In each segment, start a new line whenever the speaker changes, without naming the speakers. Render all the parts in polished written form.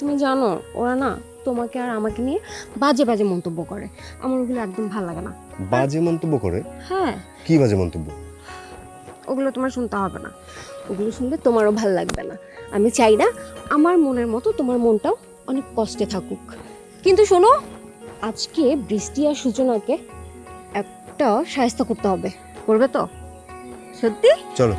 তুমি জানো ওরা না তোমাকে আর আমাকে নিয়ে বাজে বাজে মন্তব্য করে, আমার ওগুলো একদম ভালো লাগে না।
বাজে মন্তব্য করে?
হ্যাঁ,
কি বাজে মন্তব্য?
ওগুলো তোমার শুনতে হবে না, ওগুলো শুনলে তোমারও ভালো লাগবে না। আমি চাই না আমার মনের মতো তোমার মনটাও অনেক কষ্টে থাকুক। কিন্তু শোনো, আজকে বৃষ্টি আর সূচনাকে একটা সাহায্য করতে হবে, করবে তো? সত্যি?
চলো।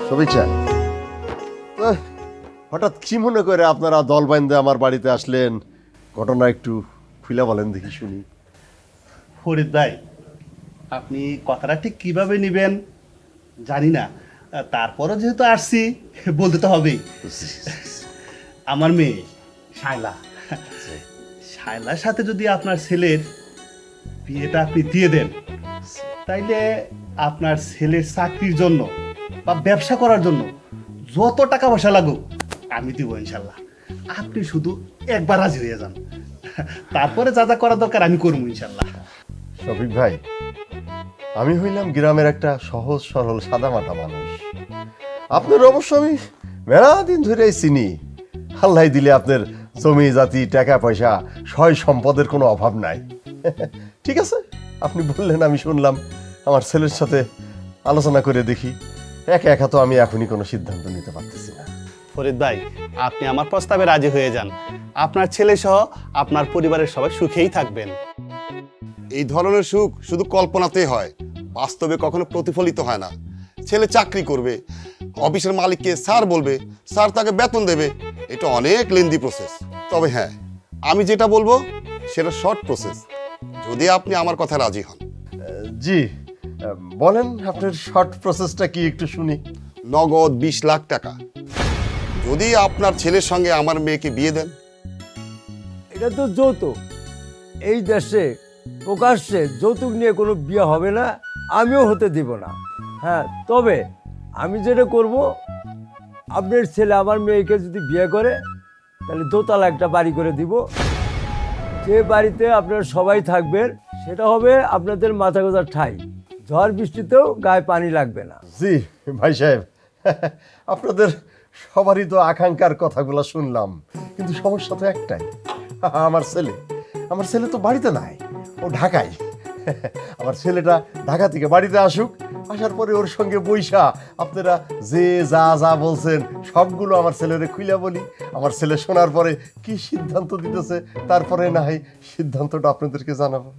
শুভেচ্ছা। হঠাৎ কি মনে করে আপনারা দল বাইন্দে আমার বাড়িতে আসলেন? ঘটনা একটু খুলে বলেন দেখি শুনি।
ফরিদ ভাই, আপনি কথাটা ঠিক কিভাবে নেবেন জানি না, তারপরও যেহেতু আসছি বলতে তো হবেই। আমার মেয়ে শায়লা, শায়লার সাথে যদি আপনার ছেলের বিয়েটা আপনি দিয়ে দেন, তাইলে আপনার ছেলের চাকরির জন্য বা ব্যবসা করার জন্য যত টাকা পয়সা লাগুক আমি দিব ইনশাল্লাহ। আপনি শুধু একবার রাজি হয়ে যান, তারপরে যা যা করা দরকার আমি করবো ইনশাল্লাহ।
শফিক ভাই, আমি হইলাম গ্রামের একটা সহজ সরল সাদামাটা মানুষ। আপনার অবশ্য আমি মেলা দিন ধরেই চিনি। আল্লাহ দিলে আপনার জমি জাতি টাকা পয়সা সয় সম্পদের কোনো অভাব নাই। ঠিক আছে, আপনি বললেন, আমি শুনলাম। আমার ছেলের সাথে আলোচনা করে দেখি। একা একা তো আমি এখনই কোনো সিদ্ধান্ত নিতে পারতেছি না।
ফরিদ ভাই, আপনি আমার প্রস্তাবে রাজি হয়ে যান, আপনার ছেলে সহ আপনার পরিবারের সবাই সুখেই থাকবেন।
এই ধরনের সুখ শুধু কল্পনাতেই হয়, বাস্তবে কখনো প্রতিফলিত হয় না। ছেলে চাকরি করবে, অফিসের মালিককে স্যার বলবে, স্যার তাকে বেতন দেবে। এটা অনেক লেন্দি প্রসেস। তবে হ্যাঁ, আমি যেটা বলবো সেটা শর্ট প্রসেস, যদি আপনি আমার কথা রাজি হন।
জি, বলেন আপনার শর্ট প্রসেসটা কি একটু শুনি।
নগদ 20 লাখ টাকা যদি আপনার ছেলের সঙ্গে আমার মেয়েকে বিয়ে দেন।
এটা তো যৌতুক। এই দেশে প্রকাশ্যে যৌতুক নিয়ে কোনো বিয়ে হবে না, আমিও হতে দিব না। হ্যাঁ, তবে আমি যেটা করব, আপনার ছেলে আমার মেয়েকে যদি বিয়ে করে তাহলে দোতলা একটা বাড়ি করে দিব। যে বাড়িতে আপনারা সবাই থাকবেন সেটা হবে আপনাদের মাথা গোঁজার ঠাঁই। ঝড় বৃষ্টিতেও গায়ে পানি লাগবে না।
জি ভাই সাহেব, আপনাদের সবারই তো আকাঙ্ক্ষার কথাগুলো শুনলাম, কিন্তু সমস্যা তো একটাই। আমার ছেলে তো বাড়িতে নাই, ও ঢাকায়। আমার ছেলেটা ঢাকা থেকে বাড়িতে আসুক, আসার পরে ওর সঙ্গে বৈশা আপনারা যে যা যা বলছেন সবগুলো আমার ছেলেরে খুইলা বলি। আমার ছেলে শোনার পরে কি সিদ্ধান্ত দিতেছে তারপরে না হয় সিদ্ধান্তটা আপনাদেরকে জানাবো।